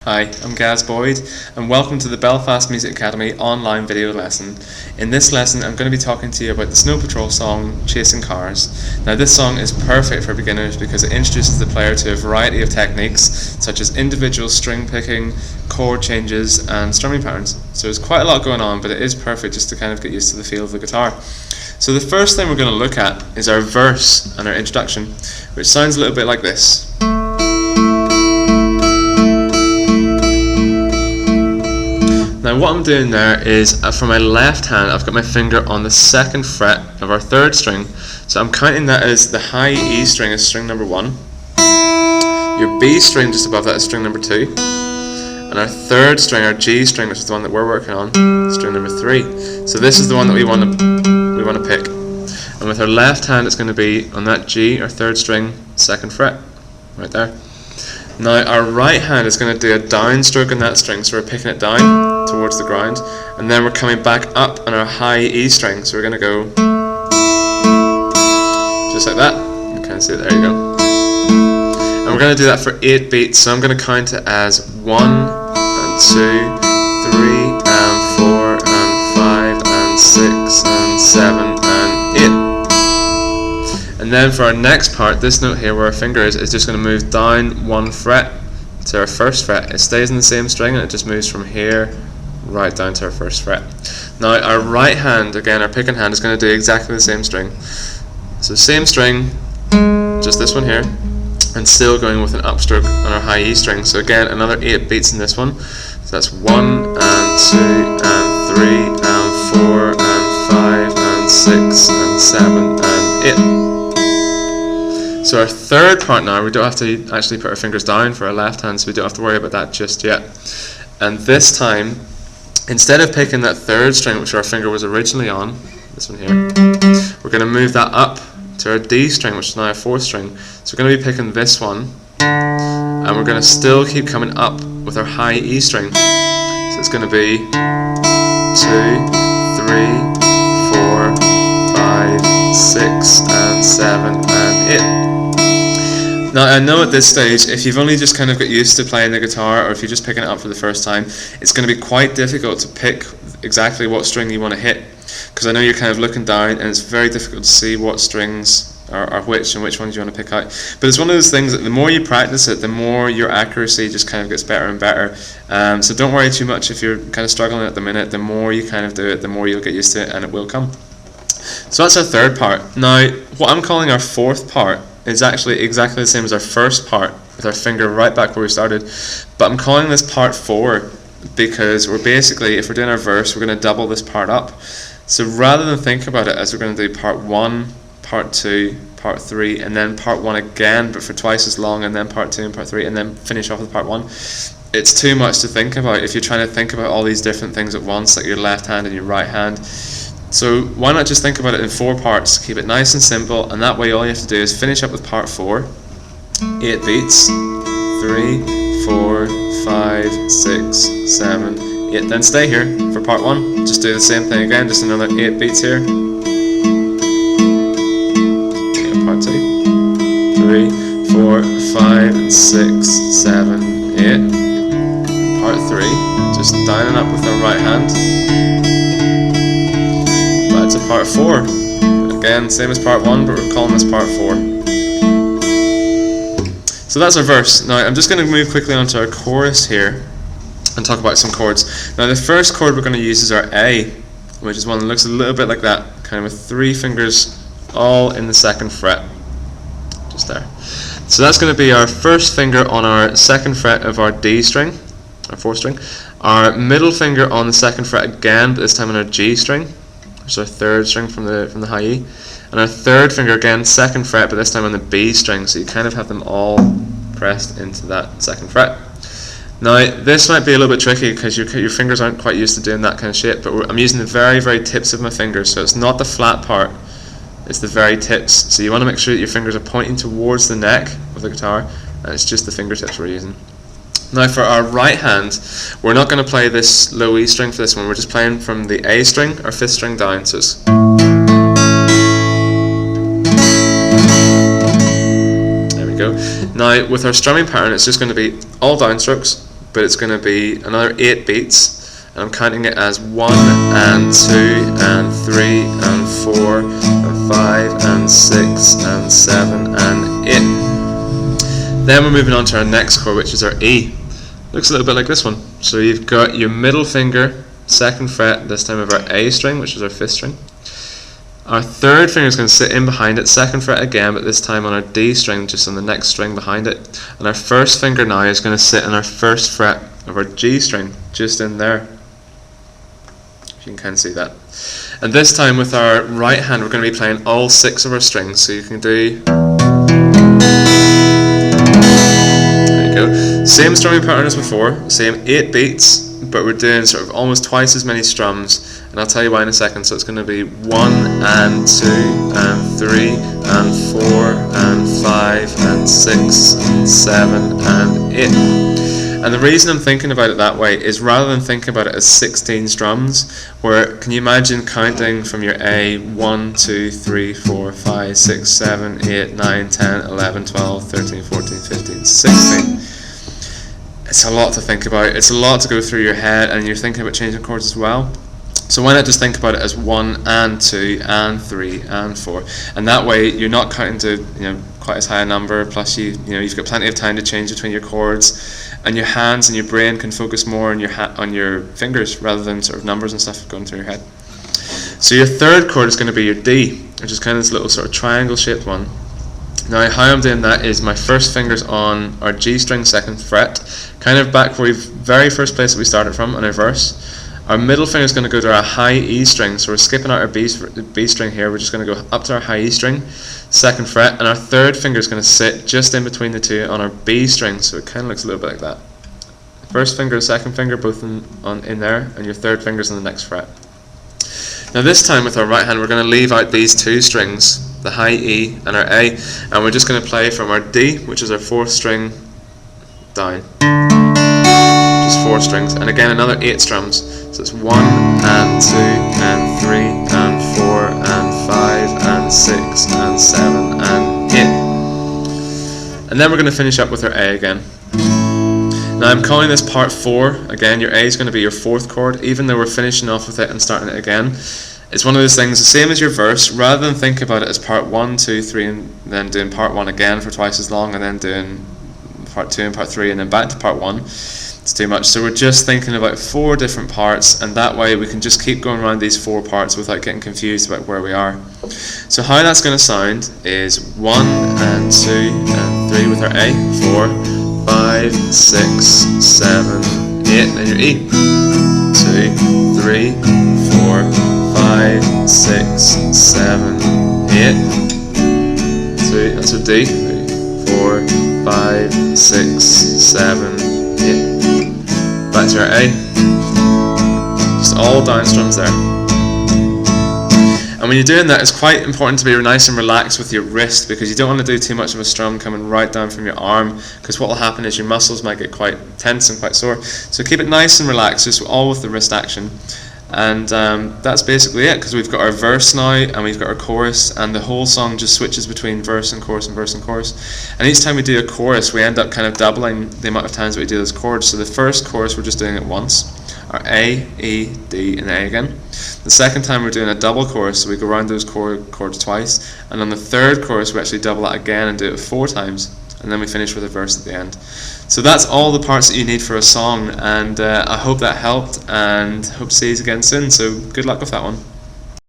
Hi, I'm Gazz Boyd and welcome to the Belfast Music Academy online video lesson. In this lesson I'm going to be talking to you about the Snow Patrol song Chasing Cars. Now this song is perfect for beginners because it introduces the player to a variety of techniques such as individual string picking, chord changes and strumming patterns. So there's quite a lot going on, but it is perfect just to kind of get used to the feel of the guitar. So the first thing we're going to look at is our verse and our introduction, which sounds a little bit like this. Now what I'm doing there is, for my left hand, I've got my finger on the 2nd fret of our 3rd string. So I'm counting that as the high E string is string number 1. Your B string just above that is string number 2. And our 3rd string, our G string, which is the one that we're working on, is string number 3. So this is the one that we want to pick. And with our left hand it's going to be on that G, our 3rd string, 2nd fret, right there. Now our right hand is going to do a down stroke on that string, so we're picking it down towards the ground, and then we're coming back up on our high E string, so we're going to go just like that. You can kind of see it, there you go. And we're going to do that for 8 beats, so I'm going to count it as 1 and 2, 3 and 4 and 5 and 6 and 7 and 8. And then for our next part, this note here where our finger is just going to move down 1 fret to our 1st fret. It stays in the same string and it just moves from here right down to our 1st fret. Now our right hand, again our picking hand, is going to do exactly the same string. So same string, just this one here, and still going with an upstroke on our high E string. So again another 8 beats in this one. So that's 1 and 2 and 3 and 4 and 5 and 6 and 7 and 8. So our 3rd part now, we don't have to actually put our fingers down for our left hand, so we don't have to worry about that just yet. And this time, instead of picking that 3rd string which our finger was originally on, this one here, we're going to move that up to our D string, which is now our 4th string. So we're going to be picking this one, and we're going to still keep coming up with our high E string. So it's going to be 2, 3, 4, 5, 6 and 7 and 8. Now I know at this stage, if you've only just kind of got used to playing the guitar, or if you're just picking it up for the first time, it's going to be quite difficult to pick exactly what string you want to hit, because I know you're kind of looking down and it's very difficult to see what strings are which and which ones you want to pick out. But it's one of those things that the more you practice it, the more your accuracy just kind of gets better and better. So don't worry too much if you're kind of struggling at the minute. The more you kind of do it, the more you'll get used to it and it will come. So that's our 3rd part. Now what I'm calling our 4th part is actually exactly the same as our 1st part, with our finger right back where we started, but I'm calling this part 4 because we're basically, if we're doing our verse, we're going to double this part up. So rather than think about it as we're going to do part 1, part 2, part 3 and then part 1 again but for twice as long, and then part 2 and part 3 and then finish off with part 1, it's too much to think about if you're trying to think about all these different things at once, like your left hand and your right hand. So why not just think about it in 4 parts, keep it nice and simple, and that way all you have to do is finish up with part 4, 8 beats, 3, 4, 5, 6, 7, 8, then stay here for part 1, just do the same thing again, just another 8 beats here, part 2, 3, 4, 5, 6, 7, 8, part 3, just down and up with our right hand, to part 4. Again, same as part 1, but we're calling this part 4. So that's our verse. Now I'm just going to move quickly onto our chorus here and talk about some chords. Now the first chord we're going to use is our A, which is one that looks a little bit like that, kind of with 3 fingers all in the 2nd fret, just there. So that's going to be our 1st finger on our 2nd fret of our D string, our 4th string, our middle finger on the 2nd fret again, but this time on our G string, which is our 3rd string from the high E, and our 3rd finger again, 2nd fret, but this time on the B string, so you kind of have them all pressed into that 2nd fret. Now this might be a little bit tricky because your fingers aren't quite used to doing that kind of shape, but I'm using the very, very tips of my fingers, so it's not the flat part, it's the very tips. So you want to make sure that your fingers are pointing towards the neck of the guitar, and it's just the fingertips we're using. Now for our right hand, we're not going to play this low E string for this one, we're just playing from the A string, our 5th string down, so it's, there we go. Now with our strumming pattern, it's just going to be all downstrokes, but it's going to be another 8 beats, and I'm counting it as 1 and 2 and 3 and 4 and 5 and 6 and 7 and 8. Then we're moving on to our next chord, which is our E. Looks a little bit like this one. So you've got your middle finger, 2nd fret, this time of our A string, which is our 5th string. Our 3rd finger is going to sit in behind it, 2nd fret again, but this time on our D string, just on the next string behind it. And our 1st finger now is going to sit on our 1st fret of our G string, just in there. You can kind of see that. And this time with our right hand, we're going to be playing all 6 of our strings. So you can do, there you go, same strumming pattern as before, same 8 beats, but we're doing sort of almost twice as many strums, and I'll tell you why in a second. So it's going to be 1 and 2 and 3 and 4 and 5 and 6 and 7 and 8. And the reason I'm thinking about it that way is rather than thinking about it as 16 strums, where can you imagine counting from your A 1, 2, 3, 4, 5, 6, 7, 8, 9, 10, 11, 12, 13, 14, 15, 16. It's a lot to think about, it's a lot to go through your head, and you're thinking about changing chords as well. So why not just think about it as 1 and 2 and 3 and 4, and that way you're not counting to quite as high a number, plus you've got plenty of time to change between your chords, and your hands and your brain can focus more on your fingers rather than sort of numbers and stuff going through your head. So your 3rd chord is going to be your D, which is kind of this little sort of triangle shaped one. Now how I'm doing that is my 1st finger's on our G string 2nd fret, kind of back where very first place that we started from on our verse. Our middle finger is going to go to our high E string, so we're skipping out our B string here, we're just going to go up to our high E string, 2nd fret, and our 3rd finger is going to sit just in between the two on our B string, so it kind of looks a little bit like that. 1st finger, 2nd finger, both in there, and your 3rd finger's on the next fret. Now this time with our right hand, we're going to leave out these 2 strings, the high E and our A, and we're just going to play from our D, which is our 4th string, down. Just 4 strings, and again another 8 strums. So it's 1 and 2 and 3 and 4 and 5 and 6 and 7 and 8. And then we're going to finish up with our A again. Now I'm calling this part 4. Again, your A is going to be your 4th chord, even though we're finishing off with it and starting it again. It's one of those things, the same as your verse, rather than think about it as part 1, 2, 3, and then doing part 1 again for twice as long, and then doing part 2 and part 3, and then back to part 1. It's too much. So we're just thinking about 4 different parts, and that way we can just keep going around these 4 parts without getting confused about where we are. So how that's going to sound is 1 and 2 and 3 with our A, 4, 5, 6, 7, 8, and your E, 2, 3, 4, 5, 6, 7, 8, 2, that's our D, 4, 5, 6, 7, 8. Back to our A, just all down strums there. And when you're doing that, it's quite important to be nice and relaxed with your wrist, because you don't want to do too much of a strum coming right down from your arm, because what will happen is your muscles might get quite tense and quite sore. So keep it nice and relaxed, just all with the wrist action. And that's basically it, because we've got our verse now and we've got our chorus, and the whole song just switches between verse and chorus and verse and chorus. And each time we do a chorus, we end up kind of doubling the amount of times that we do those chords. So the first chorus we're just doing it once, our A, E, D, and A again. The second time we're doing a double chorus, so we go around those chords twice, and on the 3rd chorus we actually double that again and do it 4 times, and then we finish with a verse at the end. So that's all the parts that you need for a song, and I hope that helped, and hope to see you again soon, so good luck with that one.